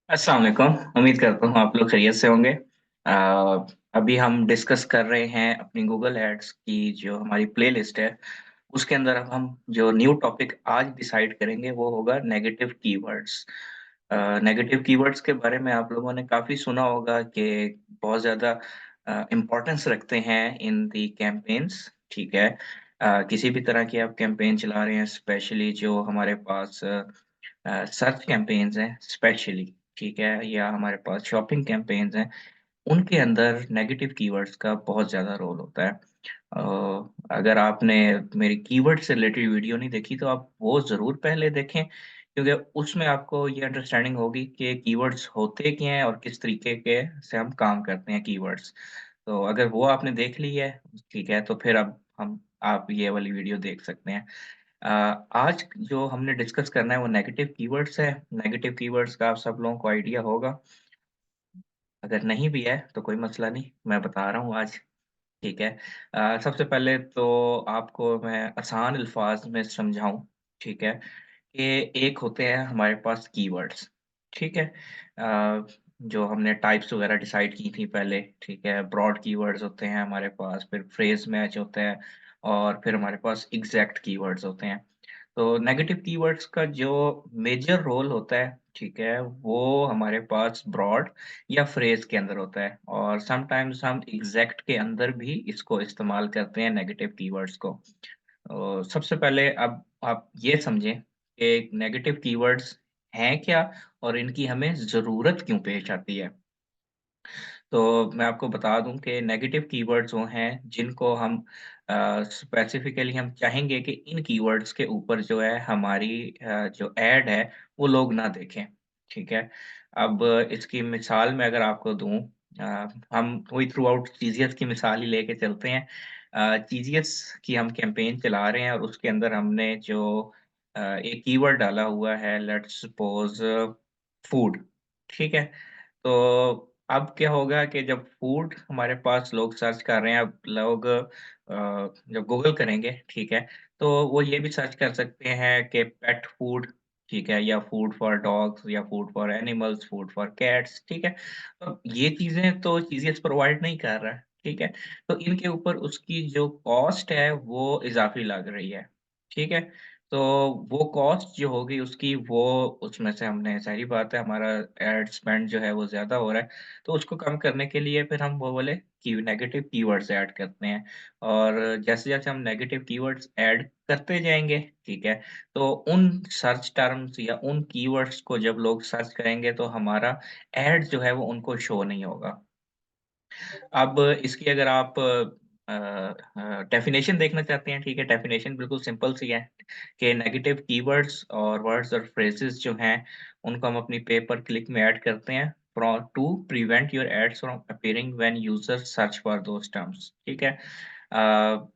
अस्सलाम वालेकुम। उम्मीद करता हूँ आप लोग खैरियत से होंगे। अभी हम डिस्कस कर रहे हैं अपनी गूगल एड्स की जो हमारी प्लेलिस्ट है, उसके अंदर अब हम जो न्यू टॉपिक आज डिसाइड करेंगे वो होगा नेगेटिव कीवर्ड्स। नेगेटिव कीवर्ड्स के बारे में आप लोगों ने काफ़ी सुना होगा कि बहुत ज़्यादा इम्पोर्टेंस रखते हैं इन दी कैम्पेन्स, ठीक है? किसी भी तरह की आप कैम्पेन चला रहे हैं स्पेशली जो हमारे पास सर्च कैम्पेन्स हैं स्पेशली, ठीक है? या हमारे पास शॉपिंग कैम्पेन्स हैं, उनके अंदर नेगेटिव कीवर्ड्स का बहुत ज़्यादा रोल होता है। अगर आपने मेरी कीवर्ड से रिलेटेड वीडियो नहीं देखी तो आप वो ज़रूर पहले देखें, क्योंकि उसमें आपको ये अंडरस्टैंडिंग होगी कि कीवर्ड्स होते क्या हैं और किस तरीके के से हम काम करते हैं कीवर्ड्स। तो अगर वो आपने देख ली है, ठीक है, तो फिर अब हम आप ये वाली वीडियो देख सकते हैं। अ, आज जो हमने डिस्कस करना है वो नेगेटिव कीवर्ड्स है। नेगेटिव कीवर्ड्स का आप सब लोगों को आइडिया होगा। अगर नहीं भी है तो कोई मसला नहीं, मैं बता रहा हूँ आज, ठीक है। सबसे पहले तो आपको मैं आसान अल्फाज में समझाऊँ, ठीक है, कि एक होते हैं हमारे पास कीवर्ड्स, ठीक है। जो हमने टाइप्स वगैरह डिसाइड की थी पहले, ठीक है। ब्रॉड कीवर्ड्स होते हैं हमारे पास, फिर फ्रेज़ मैच होते हैं और फिर हमारे पास एग्ज़ैक्ट कीवर्ड्स होते हैं। तो नेगेटिव कीवर्ड्स का जो मेजर रोल होता है, ठीक है, वो हमारे पास ब्रॉड या फ्रेज़ के अंदर होता है और समटाइम्स हम एग्ज़ैक्ट के अंदर भी इसको इस्तेमाल करते हैं नेगेटिव कीवर्ड्स को। सबसे पहले अब आप ये समझें कि नेगेटिव कीवर्ड्स हैं क्या और इनकी हमें ज़रूरत क्यों पेश आती है? तो मैं आपको बता दूँ कि नेगेटिव कीवर्ड्स वो हैं जिनको हम स्पेसिफ़िकली हम चाहेंगे कि इन कीवर्ड्स के ऊपर जो है हमारी जो ऐड है वो लोग ना देखें, ठीक है? अब इसकी मिसाल मैं अगर आपको दूँ, हम वही थ्रू आउट टीसीएस की मिसाल ही लेके चलते हैं। टीसीएस की हम कैंपेन चला रहे हैं और उसके अंदर हमने जो एक कीवर्ड डाला हुआ है, लेट्स सपोज़ फूड, ठीक है? तो अब क्या होगा कि जब फूड हमारे पास लोग सर्च कर रहे हैं, अब लोग जब गूगल करेंगे, ठीक है, तो वो ये भी सर्च कर सकते हैं कि पेट फूड, ठीक है, या फूड फॉर डॉग्स या food for animals, food for cats, ठीक है। अब ये चीज़ें तो चीज़ें प्रोवाइड नहीं कर रहा है, ठीक है, तो इनके ऊपर उसकी जो कॉस्ट है, वो इज़ाफ़ी लग रही है, ठीक है। तो वो कॉस्ट जो होगी उसकी वो उसमें से हमने ज़ाहिर-सी बात है हमारा एड स्पेंड जो है वो ज़्यादा हो रहा है, तो उसको कम करने के लिए फिर हम वो वाले की नेगेटिव कीवर्ड्स ऐड करते हैं और जैसे-जैसे हम नेगेटिव कीवर्ड्स ऐड करते जाएँगे, ठीक है, तो उन सर्च टर्म्स या उन कीवर्ड्स को जब लोग सर्च करेंगे तो हमारा ऐड जो है वो उनको शो नहीं होगा। अब इसकी अगर आप डेफ़िनेशन देखना चाहते हैं, ठीक है, डेफ़िनेशन बिल्कुल सिंपल सी है कि नेगेटिव कीवर्ड्स और वर्ड्स और फ्रेज़ेज़ जो हैं, उनको हम अपनी पे पर क्लिक में ऐड करते हैं to prevent your ads from appearing when users search for those terms, ठीक है।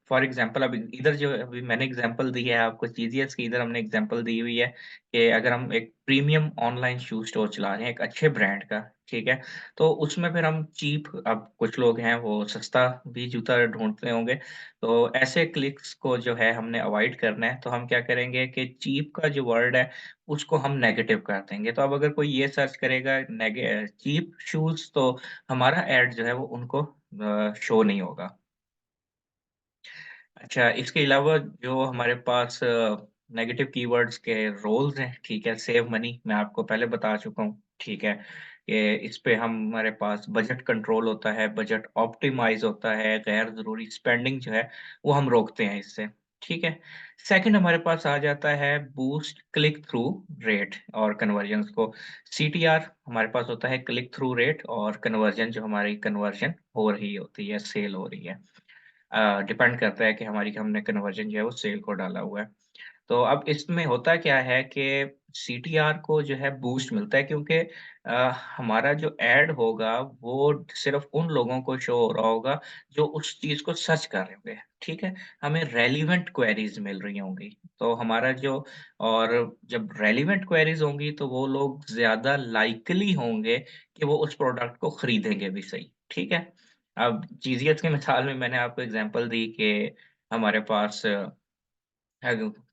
फॉर एग्ज़ाम्पल अब इधर जो अभी मैंने एग्ज़ाम्पल दी है आपको चीज़ियस की, इधर हमने एग्ज़ाम्पल दी हुई है कि अगर हम एक प्रीमियम ऑनलाइन शू स्टोर चला रहे हैं, एक अच्छे ब्रांड का, ठीक है, तो उसमें फिर हम चीप अब कुछ लोग हैं वो सस्ता भी जूता ढूँढते होंगे, तो ऐसे क्लिक्स को जो है हमने अवॉइड करना है, तो हम क्या करेंगे कि चीप का जो वर्ड है, उसको हम नेगेटिव कर देंगे। तो अब अगर कोई ये सर्च करेगा चीप शूज़ तो हमारा ऐड जो है वो उनको शो नहीं होगा। अच्छा, इसके अलावा जो हमारे पास नेगेटिव कीवर्ड्स के रोल्स हैं, ठीक है, सेव मनी मैं आपको पहले बता चुका हूँ, ठीक है, कि इस पे हमारे पास बजट कंट्रोल होता है, बजट ऑप्टिमाइज़ होता है, गैर ज़रूरी स्पेंडिंग जो है, वो हम रोकते हैं इससे, ठीक है। सेकंड हमारे पास आ जाता है बूस्ट क्लिक थ्रू रेट और कन्वर्जन्स को सीटीआर हमारे पास होता है क्लिक थ्रू रेट और कन्वर्जन जो हमारी कन्वर्जन हो रही होती है, सेल हो रही है। डिपेंड करता है कि हमारी हमने कन्वर्जन जो है वो सेल को डाला हुआ है। तो अब इसमें होता क्या है कि सीटीआर को जो है बूस्ट मिलता है क्योंकि हमारा जो ऐड होगा वो सिर्फ़ उन लोगों को शो हो रहा होगा जो उस चीज़ को सर्च कर रहे होंगे, ठीक है? हमें रेलेवेंट क्वेरीज़ मिल रही होंगी। तो हमारा जो और जब रेलेवेंट क्वेरीज़ होंगी तो वो लोग ज़्यादा लाइकली होंगे कि वो उस प्रोडक्ट को खरीदेंगे भी सही, ठीक है? अब चीज़ियत की मिसाल में मैंने आपको एग्ज़ाम्पल दी कि हमारे पास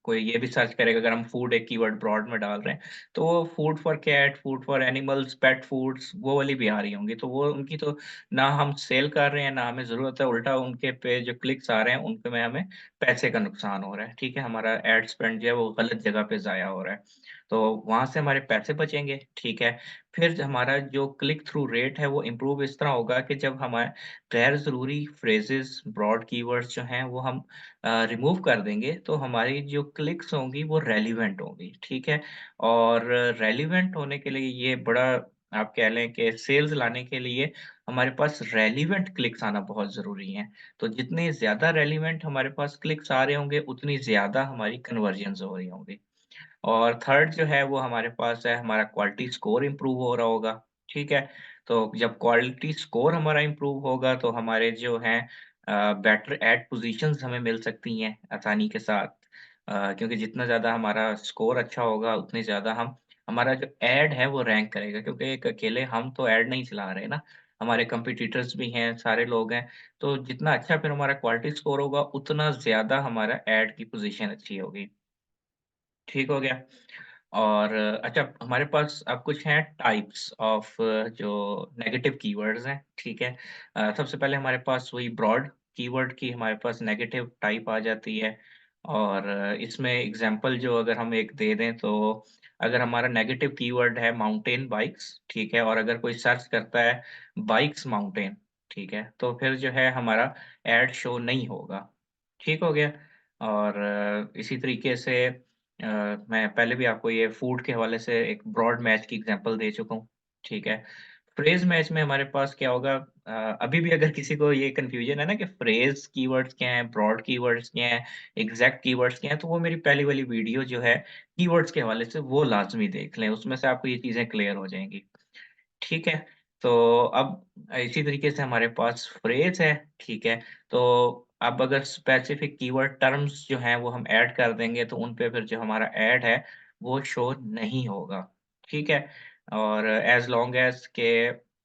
कोई ये भी सर्च करेगा अगर हम फूड एक कीवर्ड ब्रॉड में डाल रहे हैं, तो वो food for cat, food for animals, pet foods वो वाली भी आ रही होंगी। तो वो उनकी तो ना हम सेल कर रहे हैं, ना हमें ज़रूरत है, उल्टा उनके पे जो क्लिक्स आ रहे हैं, उनपे में हमें पैसे का नुकसान हो रहा है, ठीक है? हमारा एड स्पेंड जो है वो गलत जगह पे ज़ाया हो रहा है। तो वहाँ से हमारे पैसे बचेंगे, ठीक है? फिर हमारा जो क्लिक थ्रू रेट है वो इम्प्रूव इस तरह होगा कि जब हमारे गैर ज़रूरी फ्रेज़ेज़, ब्रॉड कीवर्ड्स जो हैं वो हम रिमूव कर देंगे, तो हमारी जो क्लिक्स होंगी वो रेलेवेंट होंगी, ठीक है? और रेलेवेंट होने के लिए ये बड़ा आप कह लें कि सेल्स लाने के लिए हमारे पास रेलेवेंट क्लिक्स आना बहुत ज़रूरी है। तो जितने ज़्यादा रेलेवेंट हमारे पास क्लिक्स आ रहे होंगे, उतनी ज़्यादा हमारी कन्वर्जन्स हो रही होंगी। और थर्ड जो है वो हमारे पास है हमारा क्वालिटी स्कोर इम्प्रूव हो रहा होगा, ठीक है? तो जब क्वालिटी स्कोर हमारा इम्प्रूव होगा तो हमारे जो हैं बेटर एड पोज़ीशंस हमें मिल सकती हैं आसानी के साथ। क्योंकि जितना ज़्यादा हमारा स्कोर अच्छा होगा उतनी ज़्यादा हम हमारा जो एड है वो रैंक करेगा क्योंकि एक अकेले हम तो एड नहीं चला रहे ना, हमारे कॉम्पिटिटर्स भी हैं, सारे लोग हैं। तो जितना अच्छा फिर हमारा क्वालिटी स्कोर होगा उतना ज़्यादा हमारा एड की पोज़ीशन अच्छी होगी। ठीक हो गया? और अच्छा हमारे पास अब कुछ हैं टाइप्स ऑफ जो नेगेटिव कीवर्ड्स हैं, ठीक है? सबसे पहले हमारे पास वही ब्रॉड कीवर्ड की हमारे पास नेगेटिव टाइप आ जाती है और इसमें एग्ज़ाम्पल जो अगर हम एक दे दें तो अगर हमारा नेगेटिव कीवर्ड है माउंटेन बाइक्स, ठीक है? और अगर कोई सर्च करता है बाइक्स माउंटेन, ठीक है? तो फिर जो है हमारा ऐड शो नहीं होगा, ठीक हो गया? और इसी तरीके से मैं पहले भी आपको ये फूड के हवाले से एक ब्रॉड मैच की एग्ज़ाम्पल दे चुका हूँ, ठीक है? फ्रेज़ मैच में हमारे पास क्या होगा अभी भी अगर किसी को ये कन्फ्यूज़न है ना कि फ्रेज़ कीवर्ड्स क्या हैं, ब्रॉड कीवर्ड्स क्या हैं, एग्ज़ैक्ट कीवर्ड्स क्या हैं, तो वो मेरी पहली वाली वीडियो जो है कीवर्ड्स के हवाले से वो लाज़मी देख लें, उसमें से आपको ये चीज़ें क्लियर हो जाएँगी। ठीक है? तो अब इसी तरीके से हमारे पास फ्रेज़ है, ठीक है? तो अब अगर स्पेसिफिक कीवर्ड टर्म्स जो हैं वो हम ऐड कर देंगे तो उन पे फिर जो हमारा ऐड है वो शो नहीं होगा, ठीक है? और एज़ लॉन्ग एज़ के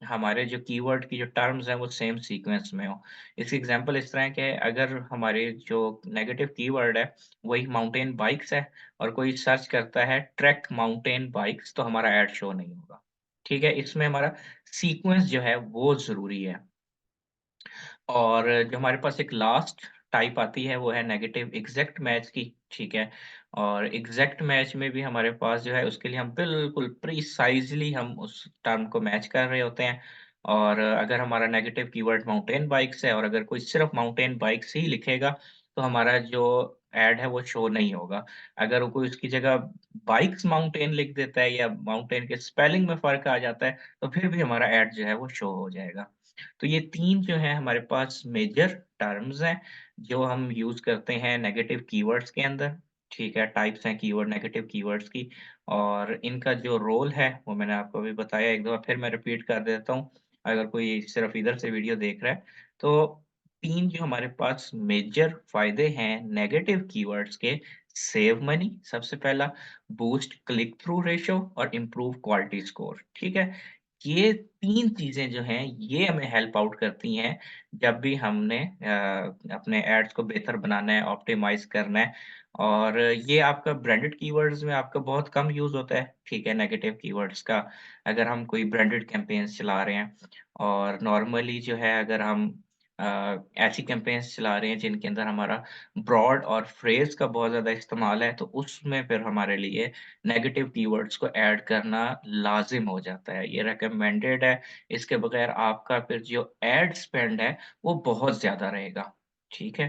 हमारे जो कीवर्ड की जो टर्म्स हैं वो सेम सीक्वेंस में हो। इसकी एग्ज़ाम्पल इस तरह है कि अगर हमारे जो नेगेटिव कीवर्ड है वही माउंटेन बाइक्स है और कोई सर्च करता है ट्रेक माउंटेन बाइक्स तो हमारा ऐड शो नहीं होगा। ठीक है? इसमें हमारा सीक्वेंस जो है वो ज़रूरी है। और जो हमारे पास एक लास्ट टाइप आती है वो है नेगेटिव एग्जैक्ट मैच की, ठीक है? और एग्जैक्ट मैच में भी हमारे पास जो है उसके लिए हम बिल्कुल प्रिसाइज़ली हम उस टर्म को मैच कर रहे होते हैं। और अगर हमारा नेगेटिव कीवर्ड माउंटेन बाइक्स है और अगर कोई सिर्फ़ माउंटेन बाइक्स ही लिखेगा, तो हमारा जो ऐड है वो शो नहीं होगा। अगर वो कोई उसकी जगह बाइक्स माउंटेन लिख देता है या माउंटेन के स्पेलिंग में फ़र्क आ जाता है, तो फिर भी हमारा ऐड जो है वो शो हो जाएगा। तो ये 3 जो हैं हमारे पास मेजर टर्म्स हैं, जो हम यूज़ करते हैं नेगेटिव कीवर्ड्स के अंदर, ठीक है? टाइप्स हैं कीवर्ड नेगेटिव कीवर्ड्स की और इनका जो रोल है, वो मैंने आपको अभी बताया, एक दफ़ा फिर मैं रिपीट कर देता हूँ, अगर कोई सिर्फ़ इधर से वीडियो देख रहा है। तो 3 जो हमारे पास मेजर फ़ायदे हैं नेगेटिव कीवर्ड्स के, सेव मनी सबसे पहला, बूस्ट क्लिक थ्रू रेशियो और इम्प्रूव क्वालिटी स्कोर, ठीक है? ये 3 चीज़ें जो हैं, ये हमें हेल्प आउट करती हैं, जब भी हमने अपने एड्स को बेहतर बनाना है, ऑप्टिमाइज़ करना है और ये आपका ब्रांडेड कीवर्ड्स में आपका बहुत कम यूज़ होता है, ठीक है, नेगेटिव कीवर्ड्स का। अगर हम कोई ब्रांडेड कैम्पेन्स चला रहे हैं और नॉर्मली जो है अगर हम ऐसी कैम्पेन्स चला रहे हैं जिनके अंदर हमारा ब्रॉड और फ्रेज़ का बहुत ज़्यादा इस्तेमाल है, तो उसमें फिर हमारे लिए नेगेटिव कीवर्ड्स को ऐड करना लाज़िम हो जाता है। ये रिकमेंडेड है, इसके बगैर आपका फिर जो एड स्पेंड है, वो बहुत ज़्यादा रहेगा। ठीक है?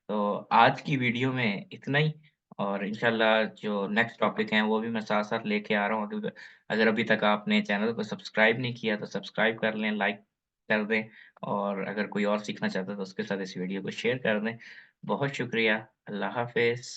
तो आज की वीडियो में इतना ही और इंशाल्लाह जो नेक्स्ट टॉपिक हैं, वो भी मैं साथ-साथ लेके आ रहा हूँ। अगर अगर अभी तक आपने चैनल को सब्सक्राइब नहीं किया, तो सब्सक्राइब कर लें, लाइक कर दें और अगर कोई और सीखना चाहता है, तो उसके साथ इस वीडियो को शेयर कर दें। बहुत शुक्रिया। अल्लाह हाफ़िज़।